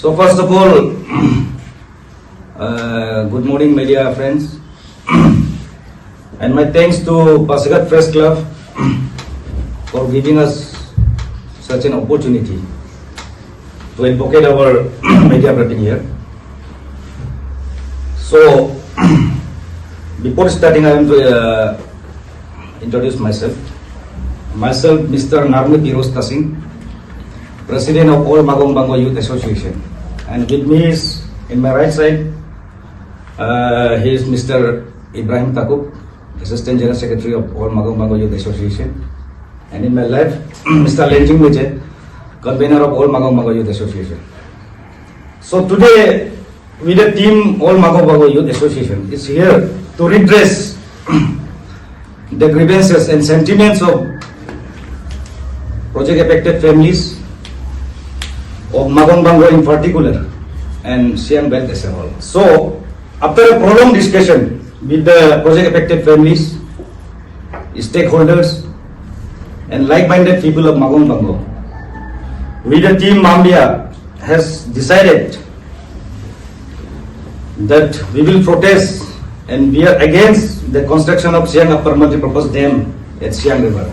So first of all, good morning, media friends, and my thanks to Pasigat Press Club for giving us such an opportunity to advocate our media briefing here. So before starting, I want to introduce myself. Myself, Mr. Narmit Iros Tasing, President of All Magong Bango Youth Association. And with me is, in my right side, he is Mr. Ibrahim Takub, Assistant General Secretary of All Magong Bango Youth Association. And in my left, Mr. Lenjing Muje, Convener of All Magong Bango Youth Association. So today, with the team All Magong Bango Youth Association is here to redress the grievances and sentiments of project affected families of Magong Bango in particular and Siang Belt as a whole. So, after a prolonged discussion with the project affected families, stakeholders, and like-minded people of Magong Bango, we the team Mambia has decided that we will protest and we are against the construction of Siang Upper Multi-Purpose Dam at Siang River.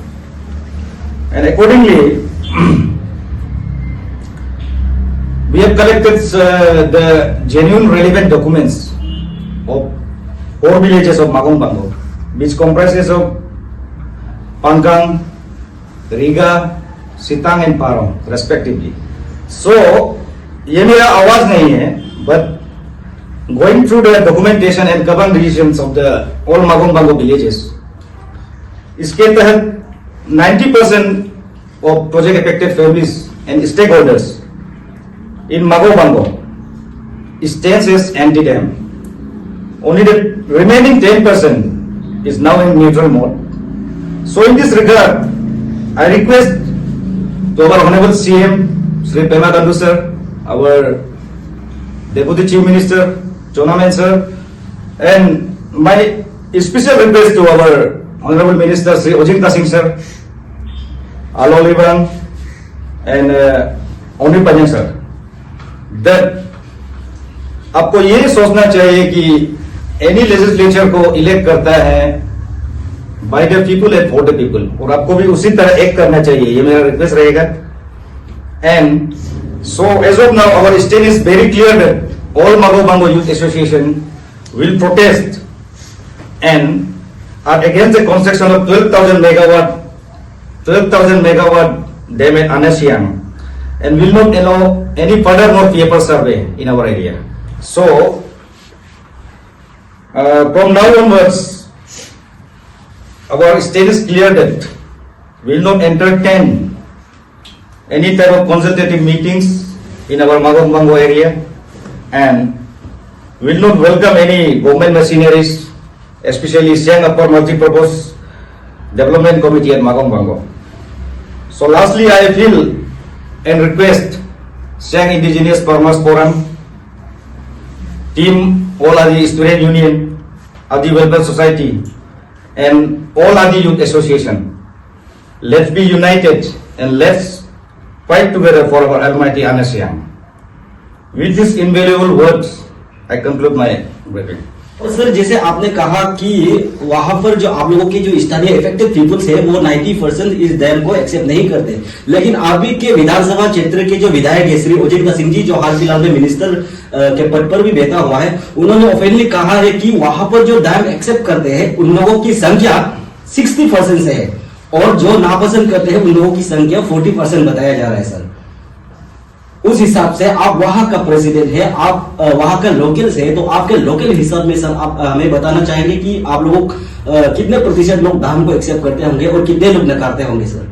And accordingly, we have collected the genuine relevant documents of 4 villages of Magong Bango, which comprises of Pangkang, Riga, Sitang and Parong respectively. So, ये मेरा आवाज नहीं है, but going through the documentation and government decisions of the all Magong Bango villages, इसके तहत 90% of project affected families and stakeholders in Magong Bango stands as anti-dam. Only the remaining 10% is now in neutral mode. So in this regard, I request to our Honorable CM, Sri Pema Gandu sir, our Deputy Chief Minister, Chonamen sir, and my special request to our Honorable Minister Sri Ojinta Singh sir, Alo Liban, and Oni Panyang sir, that आपको ये सोचना चाहिए कि any legislature को elect करता है by the people and for the people, और आपको भी उसी तरह एक्ट करना चाहिए, ये मेरा रिक्वेस्ट रहेगा. And so as of now our stand is very clear that all Magong Bango Youth Association will protest and are against the construction of 12,000 megawatt dam at Anasiang, and will not allow any further more paper survey in our area. So, from now onwards, our state is clear that we will not entertain any type of consultative meetings in our Magong Bango area, and will not welcome any government machineries, especially Siang Upper Multi-Purpose Development Committee at Magong Bango. So lastly, I appeal and request Siang Indigenous Farmers Forum, Team All Adi Student Union, Adi Welfare Society, and All Adi Youth Association. Let's be united and let's fight together for our almighty Anasiang. With these invaluable words, I conclude my briefing. और sir, जैसे आपने कहा कि वहां पर जो आप लोगों के जो स्थानीय इफेक्टेड पीपल्स है वो 90% इस डैम को एक्सेप्ट नहीं करते, लेकिन अभी के विधानसभा क्षेत्र के जो विधायक है श्री ओजिंता सिंह जी, जो हाल फिलहाल में मिनिस्टर के पद पर भी बैठा हुआ है, उन्होंने ओपनली कहा है कि वहां पर जो डैम एक्सेप्ट करते हैं उन लोगों की संख्या 60% से है, और जो नापसंद करते हैं उन लोगों की संख्या 40% बताया जा रहा है. सर, उस हिसाब से आप वहां का प्रेसिडेंट है, आप वहां का लोकल्स है, तो आपके लोकल हिसाब में सर आप हमें बताना चाहेंगे कि आप लोग कितने प्रतिशत लोग डैम को एक्सेप्ट करते होंगे और कितने लोग नकारते होंगे. सर,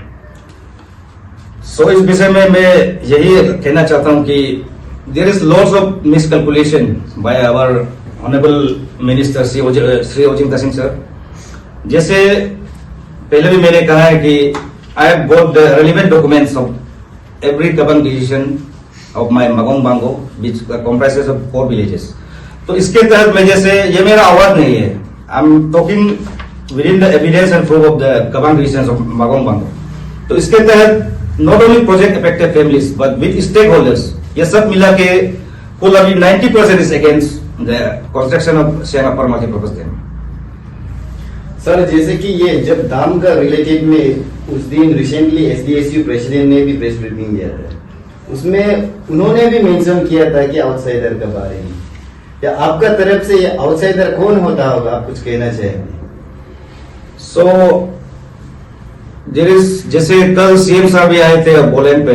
सो इस विषय में मैं यही कहना चाहता हूं कि there is lots of miscalculation by our honourable minister Shri Ojinta Singh sir. जैसे पहले भी मैंने कहा है कि I have got the relevant documents of every government decision of my Magong Bango, which comprises of 4 villages. तो इसके तहत मैं जैसे ये मेरा आवाज नहीं है, I'm talking within the evidence and proof of the government decisions of Magong Bango. तो इसके तहत not only project affected families but with stakeholders ये सब मिला के कुल अभी 90% is against the construction of Siang upper multipurpose dam. Sir जैसे कि ये जब दाम का रिलेटेड में उस दिन रिसेंटली एसडीएसयू प्रेसिडेंट ने भी प्रेस ब्रीफिंग दिया था, उसमें उन्होंने भी मेंशन किया था कि आउटसाइडर के बारे में, या आपका तरफ से ये आउटसाइडर कौन होता होगा, आप कुछ कहना चाहेंगे? सो देयर इज, जैसे कल सीएम साहब भी आए थे पोलैंड पे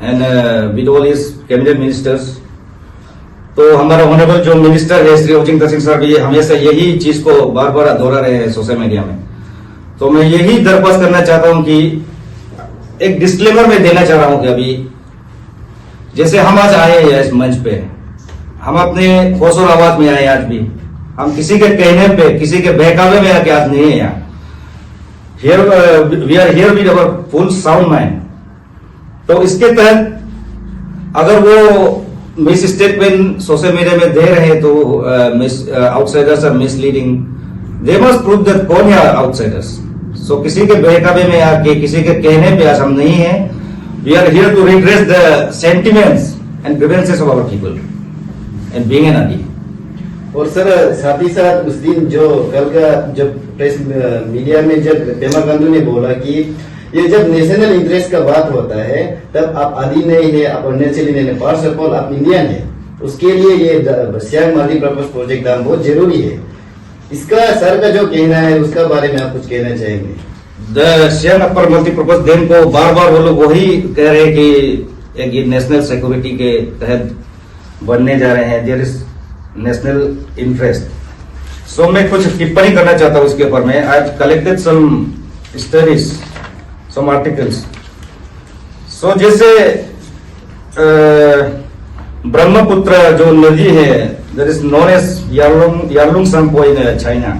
and with all his cabinet ministers, तो हमारा ऑनरेबल जो मिनिस्टर है श्री ओजिंग सिंह साहब ये हमेशा यही चीज को बार बार दोहरा रहे हैं सोशल मीडिया में। तो मैं यही दरख्वास्त करना चाहता हूं कि एक डिस्क्लेमर में देना चाह रहा हूं कि अभी जैसे हम आज आए हैं इस मंच पे, हम अपने होश और आवाज में आए, आज भी हम किसी के कहने पे, किसी के बहकावे में आके आज नहीं है यहाँ। We are here with our full sound mind. तो इसके तहत अगर वो मिस स्टेटमेंट सोशल मीडिया में दे रहे हैं तो outsiders are misleading, they must prove that कौन है आउटसाइडर्स। सो किसी के बहकावे में आके, किसी के कहने पे आज हम नहीं है। We are here to redress the sentiments and grievances of our people and being an आदि। और सर साथ ही साथ उस दिन जो कल का जब प्रेस मीडिया में जब पेमा खांडू ने बोला कि ये जब नेशनल इंटरेस्ट का बात होता है तब आप आदि नहीं है, आप अरुणाचली नहीं है, फर्स्ट ऑफ ऑल आप इंडियन है, उसके लिए ये सियांग मल्टीपर्पज प्रोजेक्ट दाम बहुत जरूरी है। इसका सर का जो कहना है उसका बारे में आप कुछ कहना चाहेंगे? The Siang upper multipurpose dam को बार बार वो लोग वही कह रहे हैं कि एक ये नेशनल सिक्योरिटी के तहत बनने जा रहे हैं, there is national interest. So मैं कुछ टिप्पणी करना चाहता हूं उसके ऊपर में। I have collected some studies, some articles. So जैसे ब्रह्मपुत्र जो नदी है, that is known as Yarlung Tsangpo in China,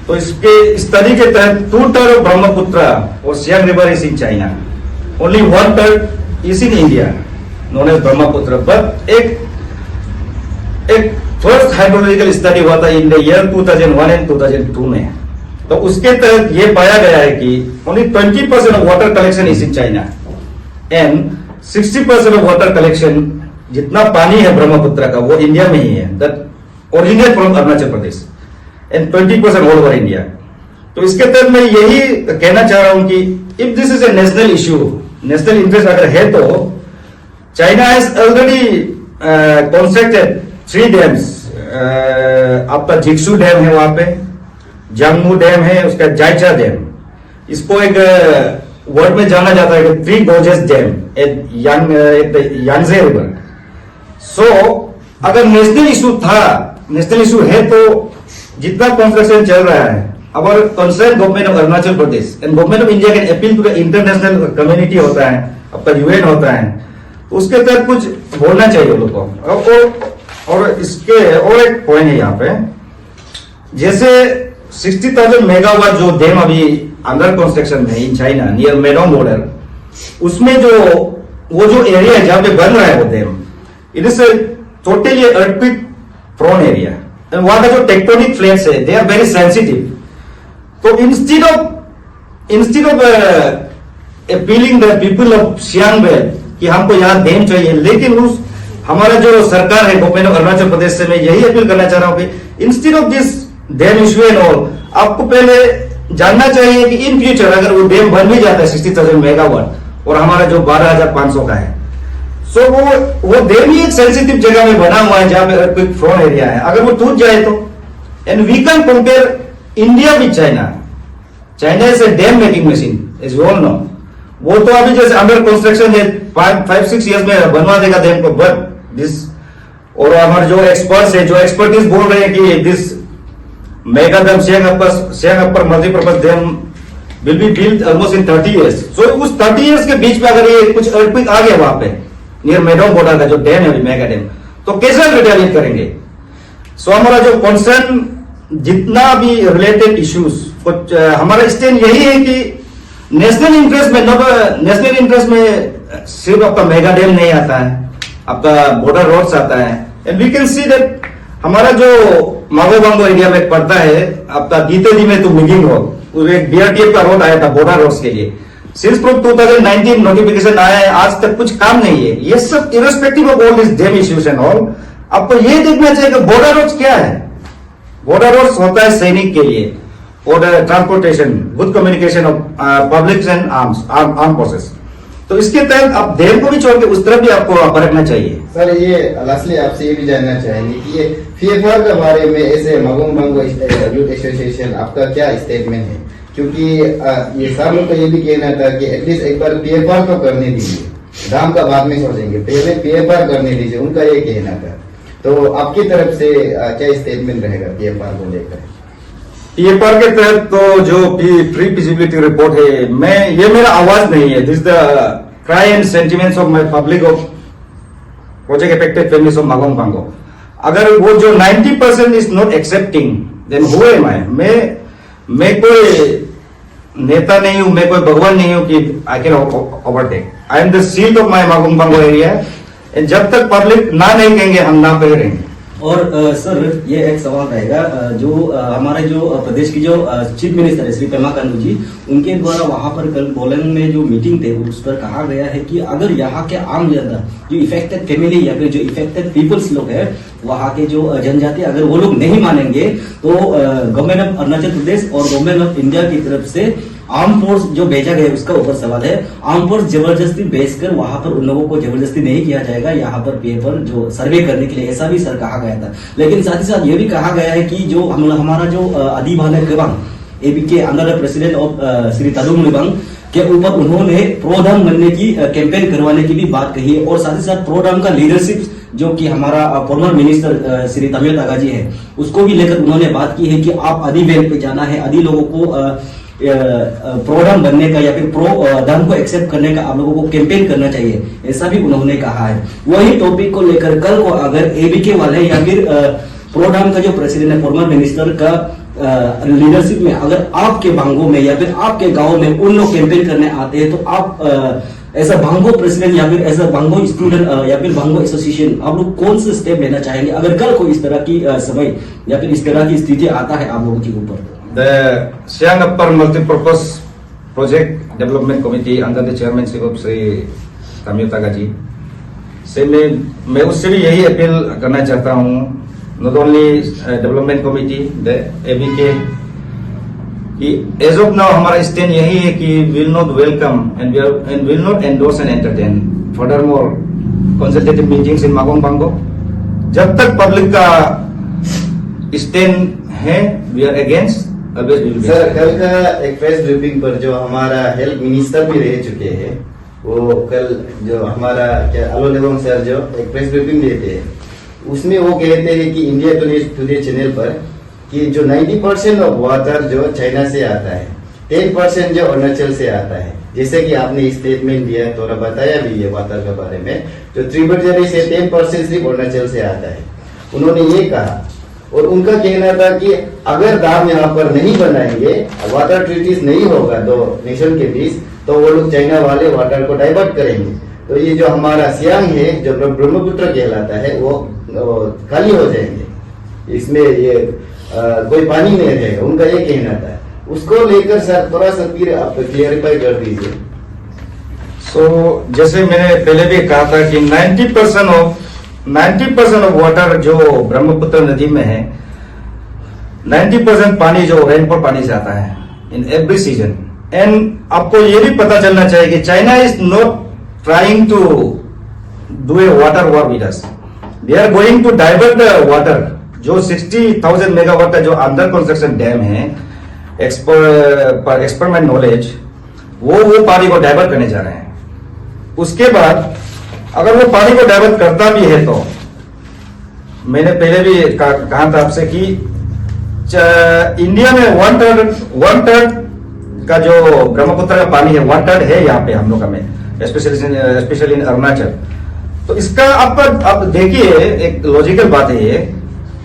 तो इसके स्टडी के तहत 2/3 ऑफ ब्रह्मपुत्र और Siang river is in China, only 1/3 is in India, known as Brahmaputra. But एक फर्स्ट हाइड्रोलॉजिकल स्टडी हुआ था इन द ईयर 2001 एंड 2002 में, तो उसके तहत ये पाया गया है कि only 20% of water collection is in China and 60% of water collection, जितना पानी है ब्रह्मपुत्र का वो इंडिया में ही है, that originate from Arunachal Pradesh and 20% all over India. तो इसके तहत मैं यही कहना चाह रहा हूं कि if this is a national issue, national interest अगर है, तो China has already constructed 3 dams. आपका जिक्सू डैम है वहां पे, जांगमू डैम है, उसका जायचा डैम, इसको एक वर्ड में जाना जाता है 3 gorges dam at Yangtze river. So अगर नेशनल इशू था, नेशनल इशू है, तो जितना कंस्ट्रक्शन चल रहा है, our concern government of Arunachal Pradesh and government of India can appeal to the international community होता है, आपका यूएन होता है, तो उसके तहत कुछ बोलना चाहिए लोगों को। और इसके और एक पॉइंट है यहाँ पे, जैसे 60,000 मेगावाट जो डैम अभी अंडर कंस्ट्रक्शन है इन चाइना नियर मेडोंग बॉर्डर, उसमें जो वो जो एरिया है जहां पे बन रहा है वो dam, it is totally earthquake prone area. वहां का जो टेक्टोनिक प्लेट्स है दे आर वेरी सेंसिटिव। तो instead of appealing the people of Siang belt कि हमको यहाँ डैम चाहिए, लेकिन उस हमारा जो सरकार है गवर्नमेंट ऑफ अरुणाचल प्रदेश से मैं यही अपील करना चाह रहा हूं कि instead of this dam issue and all, आपको पहले जानना चाहिए कि इन फ्यूचर अगर वो डैम बन भी जाता है 60,000 मेगावाट और हमारा जो 12,500 का है, सो वो डैम ही एक सेंसिटिव जगह में बना हुआ है जहां पे अर्थक्वेक प्रोन एरिया है। अगर वो टूट जाए तो, and we can compare India with China. China is a dam making machine as we all know. वो तो अभी जैसे अंडर कंस्ट्रक्शन है, 5-6 ईयर्स में बनवा देगा डैम को, बट दिस, और हमारे जो एक्सपर्ट्स है, जो एक्सपर्टीज बोल रहे हैं कि this mega dam Siang upper multipurpose dam will be built almost in 30 years. So उस 30 इयर्स के बीच में अगर ये कुछ अर्थक्वेक आ गया वहां पे नियर मेडोंग बॉर्डर का जो डैम है मेगा डैम, तो कैसे रिटेलिएट करेंगे? सो हमारा जो कंसर्न जितना भी रिलेटेड इश्यूज, हमारा स्टैंड यही है कि नेशनल इंटरेस्ट में, नेशनल इंटरेस्ट में सिर्फ आपका मेगा डैम नहीं आता है, आपका बॉर्डर रोड्स आता है। And we can see that हमारा जो मागोबांगो एरिया में पड़ता है आपका दीते दी में तो मिगिंग रोड, एक बीआरटीएफ का रोड आया था बॉर्डर रोड्स के लिए, सिंस 2019 नोटिफिकेशन आया है, आज तक कुछ काम नहीं है। ये सब irrespective of all this dam issues and all, आपको ये देखना चाहिए कि बॉर्डर रोड्स क्या है। बॉर्डर रोड्स होता है सैनिक के लिए, और transportation, good communication of public and arm forces. तो इसके तहत आप डैम को भी छोड़ के उस तरफ भी आपको परखना चाहिए। सर ये लास्टली आपसे ये भी जानना चाहेंगे कि ये फीएफआर के बारे में ऐसे मागोंग बांगो यूथ एसोसिएशन आपका क्या स्टेटमेंट है? क्योंकि ये सब लोग का ये भी कहना था कि एटलीस्ट एक बार पीएफआर तो करने दीजिए, दाम का बाद में सोचेंगे, पहले पीएफआर करने दीजिए, उनका ये कहना था। तो आपकी तरफ से क्या स्टेटमेंट रहेगा पीएफआर को लेकर? पीएफआर के तहत तो जो प्री फिजिबिलिटी रिपोर्ट है, ये मेरा आवाज नहीं है। This the cry and sentiments of my public of project affected families of Magong Bango. अगर वो जो 90% is not accepting, then who am I? मैं कोई नेता नहीं हूं, मैं कोई भगवान नहीं हूं कि I can overtake. I am the seat of my Magong Bango area. जब तक पब्लिक ना नहीं कहेंगे, हम ना पे रहेंगे। और सर ये एक सवाल रहेगा, जो हमारे जो प्रदेश की जो चीफ मिनिस्टर है श्री पेमा खांडू जी, उनके द्वारा वहां पर कल बोलन में जो मीटिंग थे उस पर कहा गया है कि अगर यहाँ के आम जनता, जो इफेक्टेड फैमिली या फिर जो इफेक्टेड पीपल्स लोग है, वहाँ के जो जनजाति, अगर वो लोग नहीं मानेंगे तो गवर्नमेंट ऑफ अरुणाचल प्रदेश और गवर्नमेंट ऑफ इंडिया की तरफ से आर्म फोर्स जो भेजा गया उसका ऊपर सवाल है। आर्म फोर्स जबरदस्ती भेजकर वहां पर उन लोगों को जबरदस्ती नहीं किया जाएगा यहाँ पर पेपर जो सर्वे करने के लिए, ऐसा भी सर कहा गया था। लेकिन साथ ही साथ ये भी कहा गया है कि जो हमारा जो आदिभाले केबांग एबी के under president of Shri Tadung Libang के ऊपर उन्होंने प्रोडाम बनने की कैंपेन करवाने की भी बात कही है। और साथ ही साथ प्रोडाम का लीडरशिप जो कि हमारा फॉर्मर मिनिस्टर श्री तमिल तागा जी है, उसको भी लेकर उन्होंने बात की है कि आप आदि बैंक पे जाना है, आदि लोगों को प्रोग्राम बनने का या फिर धर्म को एक्सेप्ट करने का आप लोगों को कैंपेन करना चाहिए, ऐसा भी उन्होंने कहा है। वही टॉपिक को लेकर कल को अगर एबीके वाले या फिर प्रोग्राम का जो प्रेसिडेंट है फॉर्मर मिनिस्टर का लीडरशिप में अगर आपके भांगों में या फिर आपके गांव में उन लोग कैंपेन करने आते हैं, तो आप ऐसा भांगो प्रेसिडेंट या फिर ऐसा भांगो स्टूडेंट या फिर भांगो एसोसिएशन आप लोग कौन से स्टेप लेना चाहेंगे अगर कल को इस तरह की समय या फिर इस तरह की स्थिति आता है आप लोगों के ऊपर? The Siang Upper Multipurpose Project Development Committee under the chairmanship of Sri Tamil Taga जी से मैं उससे भी यही अपील करना चाहता हूँ, not only development committee the ABK, कि एज ऑफ नाउ हमारा स्टैंड यही है कि will not welcome and will not endorse and entertain furthermore consultative meetings in Magong Bango. जब तक पब्लिक का स्टैंड है, वी आर अगेंस्ट। सर कल का एक प्रेस ब्रीफिंग पर जो हमारा हेल्थ मिनिस्टर भी रह चुके हैं, वो कल जो हमारा क्या अलो लेवोंग सर जो एक प्रेस ब्रीफिंग देते हैं, उसमें वो कहते हैं कि इंडिया टुडे चैनल पर कि जो 90% ऑफ वाटर जो चाइना से आता है, 10% जो अरुणाचल से आता है। जैसे कि आपने स्टेटमेंट दिया, थोड़ा बताया भी ये वाटर के बारे में, जो त्रिभुजरी से 10% सिर्फ अरुणाचल से आता है, उन्होंने ये कहा। और उनका कहना था कि अगर दाम यहाँ पर नहीं बनाएंगे, वाटर ट्रीटीज नहीं होगा दो नेशन के बीच, तो वो लोग चाइना वाले वाटर को डाइवर्ट करेंगे। तो ये जो हमारा सियांग है, जो ब्रह्मपुत्र कहलाता है, वो खाली हो जाएंगे, इसमें ये कोई पानी नहीं रहेगा, उनका ये कहना था। उसको लेकर सर थोड़ा सा फिर आप क्लियरिफाई कर दीजिए। जैसे मैंने पहले भी कहा था कि 90% ऑफ वाटर जो ब्रह्मपुत्र नदी में है, 90% पानी जो रेनफॉल पानी से आता है इन एवरी सीजन। एंड आपको ये भी पता चलना चाहिए कि China is not trying to do a water war with us, they are going to divert the water. जो 60,000 मेगावाट का जो अंडर कंस्ट्रक्शन डैम है, एक्सपेरिमेंट नॉलेज, वो पानी को डाइवर्ट करने जा रहे हैं। उसके बाद अगर वो पानी को डाइवर्ट करता भी है, तो मैंने पहले भी कहा था आपसे कि इंडिया में वन थर्ड का जो ब्रह्मपुत्र का पानी है, 1/3 है यहाँ पे हम लोग में, स्पेशली इन अरुणाचल। तो इसका आप देखिए, एक लॉजिकल बात है ये,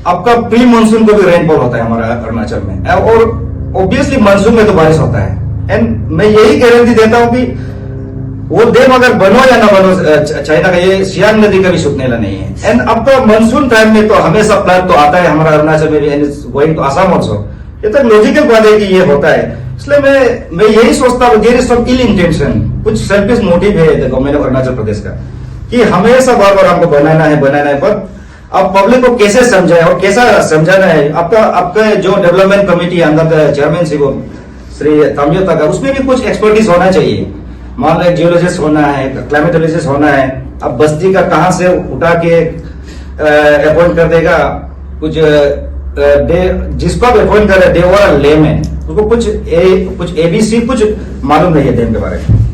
आपका प्री मानसून को भी रेनफॉल होता है हमारा अरुणाचल में, और ऑब्वियसली मानसून में तो बारिश होता है। एंड मैं यही गारंटी देता हूं कि वो डैम अगर बनो या ना बनो, चाइना का ये सियांग नदी का भी सूखने वाला नहीं है। एंड अब तो मानसून टाइम में तो हमेशा फ्लड तो आता है हमारा अरुणाचल में भी, and going to Assam also. ये तो लॉजिकल बात है कि ये होता है, इसलिए मैं यही सोचता हूँ, there is some ill intention, कुछ सेल्फिश मोटिव है the government of Arunachal Pradesh का, कि हमेशा बार बार हमको बनाना है, पर अब पब्लिक को कैसे समझाए और कैसा समझाना है। आपका जो डेवलपमेंट कमेटी अंदर चेयरमैन श्री तामजो तक, उसमें भी कुछ एक्सपर्टीज होना चाहिए। मान लो जियोलॉजिस्ट होना है, क्लाइमेटोलॉजिस्ट होना है, अब बस्ती का कहां से उठा के अपॉइंट कर देगा, कुछ जिसको आप अपॉइंट कर रहे, दे वर लेमैन, उसको कुछ ABC कुछ मालूम नहीं है डैम के बारे में।